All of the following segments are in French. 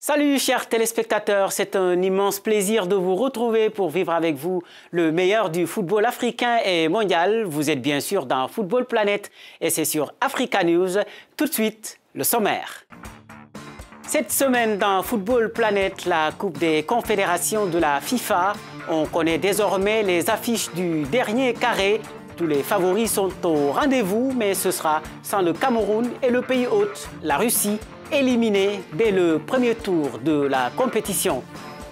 Salut chers téléspectateurs, c'est un immense plaisir de vous retrouver pour vivre avec vous le meilleur du football africain et mondial. Vous êtes bien sûr dans Football Planet et c'est sur Africa News. Tout de suite, le sommaire. Cette semaine dans Football Planet, la Coupe des Confédérations de la FIFA. On connaît désormais les affiches du dernier carré. Tous les favoris sont au rendez-vous, mais ce sera sans le Cameroun et le pays hôte, la Russie, éliminé dès le premier tour de la compétition.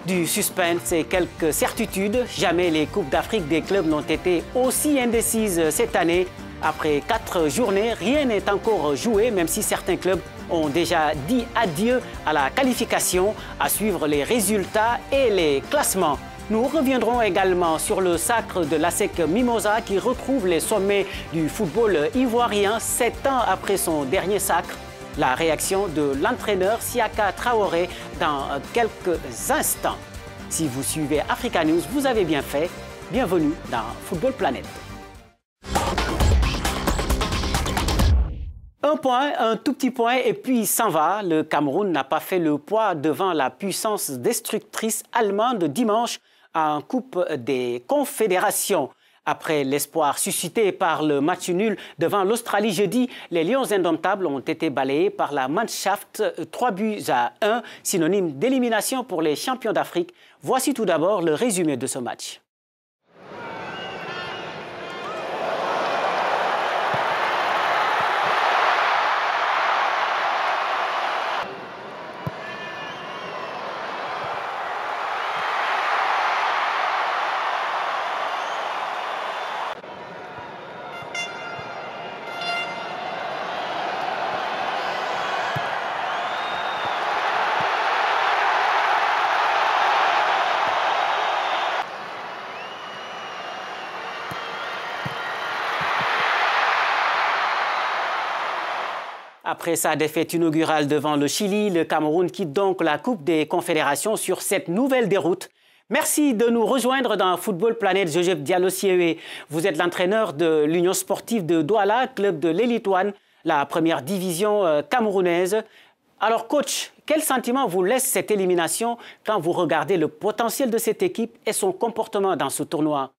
Du suspense et quelques certitudes, jamais les Coupes d'Afrique des clubs n'ont été aussi indécises cette année. Après 4 journées, rien n'est encore joué, même si certains clubs ont déjà dit adieu à la qualification, à suivre les résultats et les classements. Nous reviendrons également sur le sacre de l'ASEC Mimosa qui retrouve les sommets du football ivoirien 7 ans après son dernier sacre. La réaction de l'entraîneur Siaka Traoré dans quelques instants. Si vous suivez Africa News, vous avez bien fait. Bienvenue dans Football Planet. Un point, un tout petit point et puis il s'en va. Le Cameroun n'a pas fait le poids devant la puissance destructrice allemande dimanche en Coupe des Confédérations. Après l'espoir suscité par le match nul devant l'Australie jeudi, les Lions indomptables ont été balayés par la Mannschaft 3-1, synonyme d'élimination pour les champions d'Afrique. Voici tout d'abord le résumé de ce match. Après sa défaite inaugurale devant le Chili, le Cameroun quitte donc la Coupe des Confédérations sur cette nouvelle déroute. Merci de nous rejoindre dans Football Planet, Joseph Diallo-Siewé. Vous êtes l'entraîneur de l'Union sportive de Douala, club de l'Élite One, la première division camerounaise. Alors coach, quel sentiment vous laisse cette élimination quand vous regardez le potentiel de cette équipe et son comportement dans ce tournoi?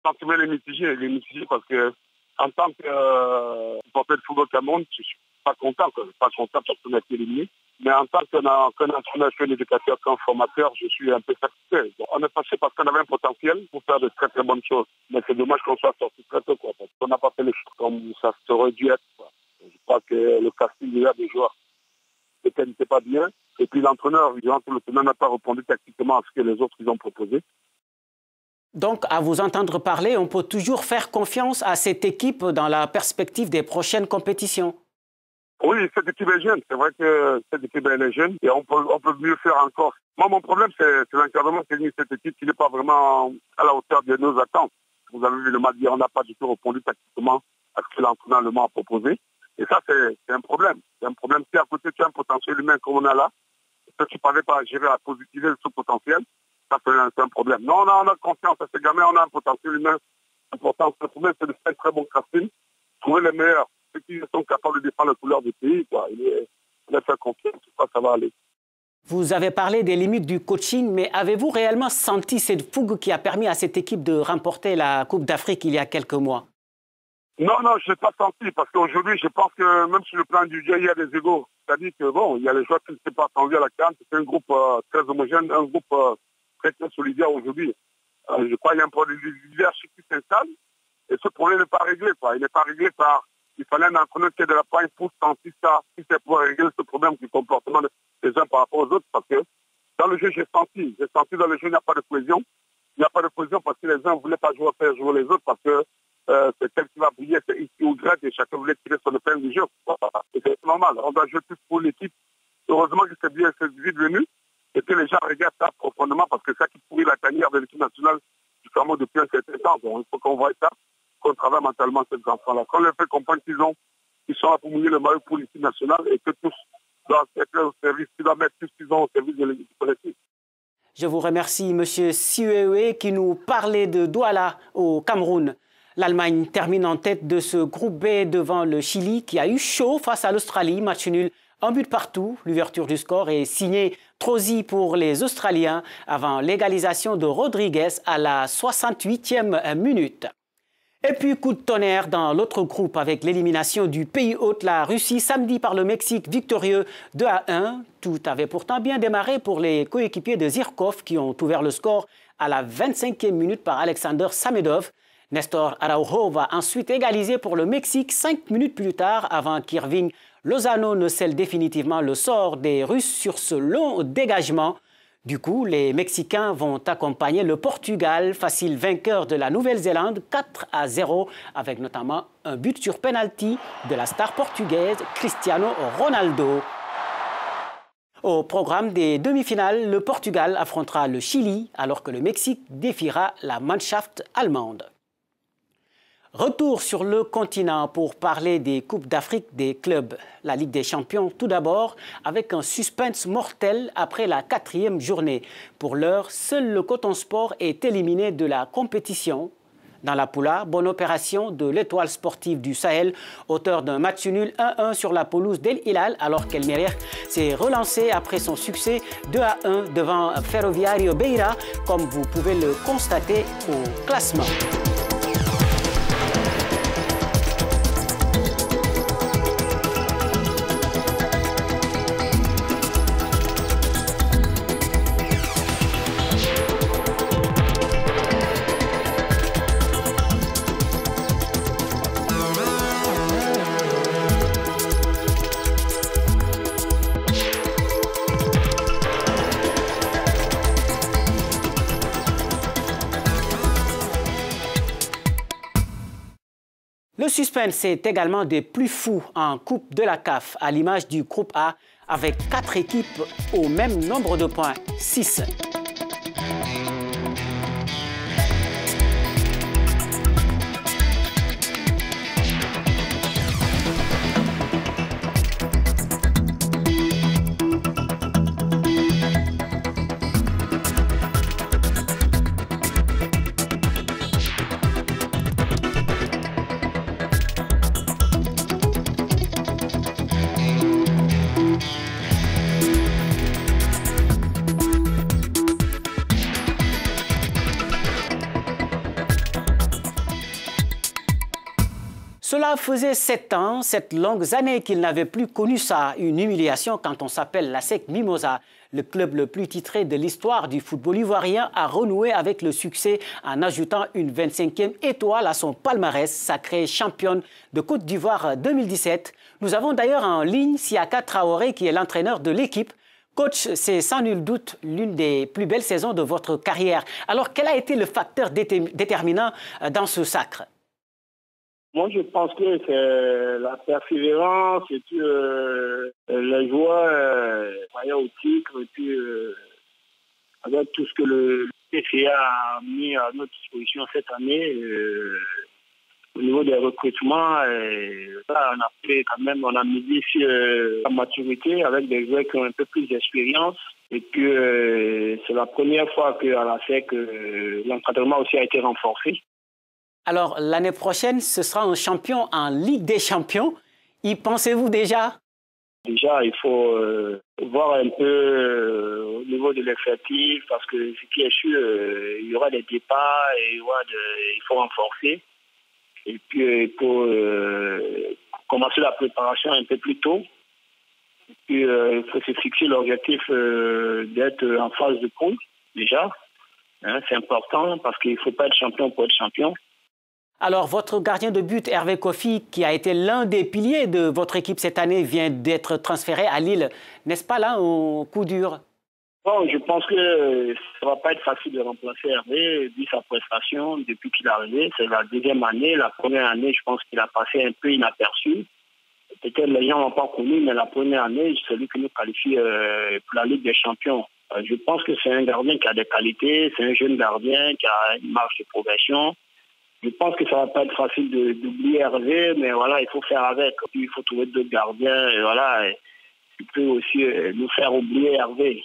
Le sentiment est mitigé parce que en tant que supporter de football Cameroun, je ne suis pas content. Je ne suis pas content parce qu'on a été éliminé. Mais en tant qu'entraîneur, qu'un éducateur, qu'un formateur, je suis un peu satisfait. On est passé parce qu'on avait un potentiel pour faire de très très bonnes choses. Mais c'est dommage qu'on soit sorti très tôt. Parce qu'on n'a pas fait les choses comme ça aurait dû être. Je crois que le casting des joueurs n'était pas bien. Et puis l'entraîneur, durant tout le tournoi, n'a pas répondu tactiquement à ce que les autres ils ont proposé. Donc, à vous entendre parler, on peut toujours faire confiance à cette équipe dans la perspective des prochaines compétitions. Oui, cette équipe est jeune. C'est vrai que cette équipe est jeune et on peut mieux faire encore. Moi, mon problème, c'est l'encadrement technique de cette équipe qui n'est pas vraiment à la hauteur de nos attentes. Vous avez vu le match d'hier, on n'a pas du tout répondu tactiquement à ce que l'entraîneur allemand a proposé. Et ça, c'est un problème. C'est un problème. Si à côté, tu as un potentiel humain comme on a là, que tu ne parlais pas à gérer, à positiver ce potentiel, ça, c'est un problème. Non, on a confiance à ces gamins, on a un potentiel humain important. Le problème, c'est de faire un très bon casting, trouver les meilleurs, ceux qui sont capables de défendre la couleur du pays. On a fait confiance, ça va aller. Vous avez parlé des limites du coaching, mais avez-vous réellement senti cette fougue qui a permis à cette équipe de remporter la Coupe d'Afrique il y a quelques mois? Non, je n'ai pas senti, parce qu'aujourd'hui, je pense que même sur le plan du jeu, il y a des égos. C'est-à-dire que, bon, il y a les joueurs qui ne s'étaient pas attendus à la CAN, c'est un groupe très homogène, un groupe très solidaire aujourd'hui. Je crois qu'il y a un problème de leadership qui s'installe, et ce problème n'est pas réglé, quoi. Il n'est pas réglé par... Il fallait un entraîneur qui est de la poigne pour sentir ça, si c'est pour régler ce problème du comportement des uns par rapport aux autres, parce que dans le jeu, j'ai senti dans le jeu, il n'y a pas de cohésion. Il n'y a pas de cohésion parce que les uns ne voulaient pas faire jouer les autres, parce que c'est tel qui va briller, c'est ici ou grec, et chacun voulait tirer son épingle du jeu. Et c'est normal, on doit jouer plus pour l'équipe. Heureusement que c'est vite venu, et que les gens regardent ça profondément, parce que c'est ça qui pourrit la tanière de l'équipe nationale du Cameroun depuis un certain temps. Donc il faut qu'on voie ça, qu'on travaille mentalement ces enfants-là. Qu'on leur fait comprendre qu'ils sont là pour mouiller le maillot pour l'équipe nationale, et que tous doivent être au service, qu'ils doivent mettre tout ce qu'ils ont au service de l'équipe collective. Je vous remercie, M. Siewé, qui nous parlait de Douala au Cameroun. L'Allemagne termine en tête de ce groupe B devant le Chili, qui a eu chaud face à l'Australie, match nul Un but partout, l'ouverture du score est signée Trosi pour les Australiens avant l'égalisation de Rodriguez à la 68e minute. Et puis coup de tonnerre dans l'autre groupe avec l'élimination du pays hôte, la Russie, samedi par le Mexique victorieux 2-1. Tout avait pourtant bien démarré pour les coéquipiers de Zirkov qui ont ouvert le score à la 25e minute par Alexander Samedov. Nestor Araujo va ensuite égaliser pour le Mexique 5 minutes plus tard avant qu'Irving Lozano ne scelle définitivement le sort des Russes sur ce long dégagement. Du coup, les Mexicains vont accompagner le Portugal, facile vainqueur de la Nouvelle-Zélande 4-0, avec notamment un but sur penalty de la star portugaise Cristiano Ronaldo. Au programme des demi-finales, le Portugal affrontera le Chili, alors que le Mexique défiera la Mannschaft allemande. Retour sur le continent pour parler des Coupes d'Afrique des clubs. La Ligue des Champions tout d'abord, avec un suspense mortel après la 4e journée. Pour l'heure, seul le Coton Sport est éliminé de la compétition. Dans la poule A, bonne opération de l'Étoile sportive du Sahel, auteur d'un match nul 1-1 sur la pelouse d'El Hilal, alors qu'El Merreikh s'est relancé après son succès 2-1 devant Ferroviario Beira, comme vous pouvez le constater au classement. Le suspense est également des plus fous en Coupe de la CAF, à l'image du groupe A, avec 4 équipes au même nombre de points, 6. Cela faisait 7 ans, 7 longues années qu'il n'avait plus connu ça, une humiliation quand on s'appelle l'ASEC Mimosa. Le club le plus titré de l'histoire du football ivoirien a renoué avec le succès en ajoutant une 25e étoile à son palmarès, sacrée championne de Côte d'Ivoire 2017. Nous avons d'ailleurs en ligne Siaka Traoré qui est l'entraîneur de l'équipe. Coach, c'est sans nul doute l'une des plus belles saisons de votre carrière. Alors, quel a été le facteur déterminant dans ce sacre ? Moi, je pense que c'est la persévérance et puis les joueurs croyaient au titre et puis avec tout ce que le PCA a mis à notre disposition cette année au niveau des recrutements, on a misé sur la maturité avec des joueurs qui ont un peu plus d'expérience. Et puis c'est la première fois qu'à la SEC, l'encadrement aussi a été renforcé. Alors, l'année prochaine, ce sera un champion en Ligue des Champions. Y pensez-vous déjà? Déjà, il faut voir un peu au niveau de l'effectif, parce que ce qui est sûr, il y aura des départs et il faut renforcer. Et puis, il faut commencer la préparation un peu plus tôt. Et puis, il faut se fixer l'objectif d'être en phase de poule, déjà. Hein, c'est important, parce qu'il ne faut pas être champion pour être champion. Alors, votre gardien de but, Hervé Kofi, qui a été l'un des piliers de votre équipe cette année, vient d'être transféré à Lille. N'est-ce pas là un coup dur? Bon, je pense que ça ne va pas être facile de remplacer Hervé, vu sa prestation depuis qu'il est arrivé. C'est la deuxième année. La première année, je pense qu'il a passé un peu inaperçu. Peut-être les gens n'ont pas connu, mais la première année, c'est lui qui nous qualifie pour la Ligue des Champions. Je pense que c'est un gardien qui a des qualités, c'est un jeune gardien qui a une marge de progression. Je pense que ça ne va pas être facile d'oublier Hervé, mais voilà, il faut faire avec. Puis, il faut trouver d'autres gardiens, et voilà, il peut aussi nous faire oublier Hervé.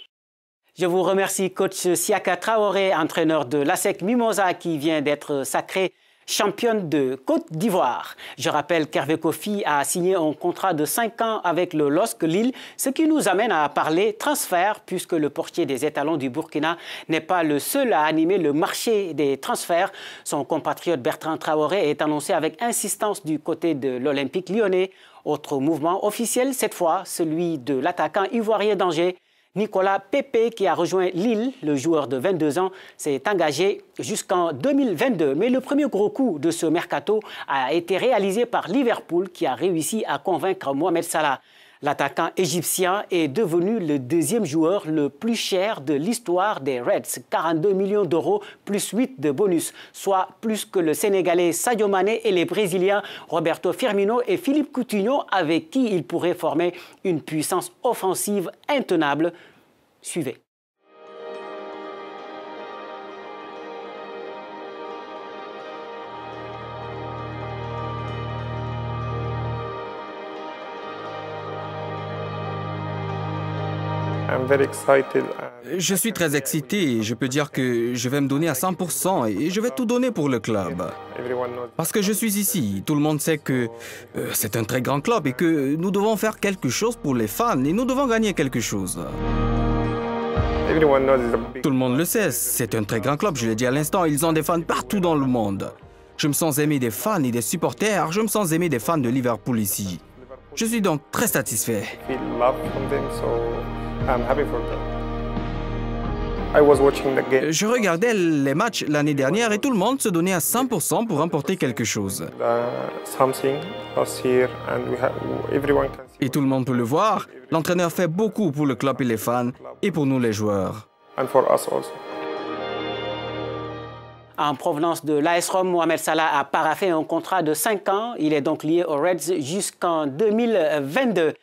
Je vous remercie, coach Siaka Traoré, entraîneur de l'ASEC Mimosa, qui vient d'être sacré championne de Côte d'Ivoire. Je rappelle qu'Hervé Kofi a signé un contrat de 5 ans avec le LOSC Lille, ce qui nous amène à parler transfert, puisque le portier des étalons du Burkina n'est pas le seul à animer le marché des transferts. Son compatriote Bertrand Traoré est annoncé avec insistance du côté de l'Olympique lyonnais. Autre mouvement officiel, cette fois, celui de l'attaquant ivoirien d'Angers, Nicolas Pepe, qui a rejoint Lille. Le joueur de 22 ans s'est engagé jusqu'en 2022. Mais le premier gros coup de ce mercato a été réalisé par Liverpool, qui a réussi à convaincre Mohamed Salah. L'attaquant égyptien est devenu le deuxième joueur le plus cher de l'histoire des Reds. 42 millions d'euros plus 8 de bonus, soit plus que le Sénégalais Sadio Mané et les Brésiliens Roberto Firmino et Philippe Coutinho, avec qui il pourrait former une puissance offensive intenable. Suivez. Je suis très excité et je peux dire que je vais me donner à 100% et je vais tout donner pour le club. Parce que je suis ici, tout le monde sait que c'est un très grand club et que nous devons faire quelque chose pour les fans et nous devons gagner quelque chose. Tout le monde le sait, c'est un très grand club, je l'ai dit à l'instant, ils ont des fans partout dans le monde. Je me sens aimé des fans et des supporters, je me sens aimé des fans de Liverpool ici. Je suis donc très satisfait. Je regardais les matchs l'année dernière et tout le monde se donnait à 100% pour remporter quelque chose. Et tout le monde peut le voir, l'entraîneur fait beaucoup pour le club et les fans et pour nous les joueurs. En provenance de l'AS Rome, Mohamed Salah a paraphé un contrat de 5 ans. Il est donc lié aux Reds jusqu'en 2022.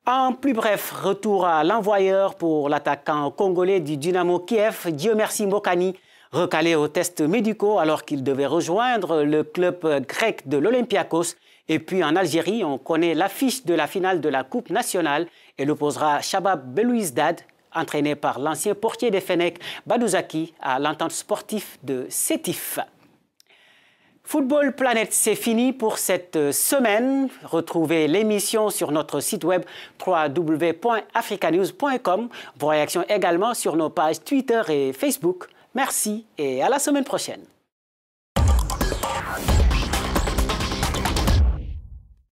En plus bref, retour à l'envoyeur pour l'attaquant congolais du Dynamo Kiev, Diomersi Mbokani, recalé aux tests médicaux alors qu'il devait rejoindre le club grec de l'Olympiakos. Et puis en Algérie, on connaît l'affiche de la finale de la Coupe nationale. Elle opposera Shabab Belouizdad, entraîné par l'ancien portier des Fennecs, Badouzaki, à l'entente sportive de Sétif. Football Planète, c'est fini pour cette semaine. Retrouvez l'émission sur notre site web www.africanews.com. Vos réactions également sur nos pages Twitter et Facebook. Merci et à la semaine prochaine.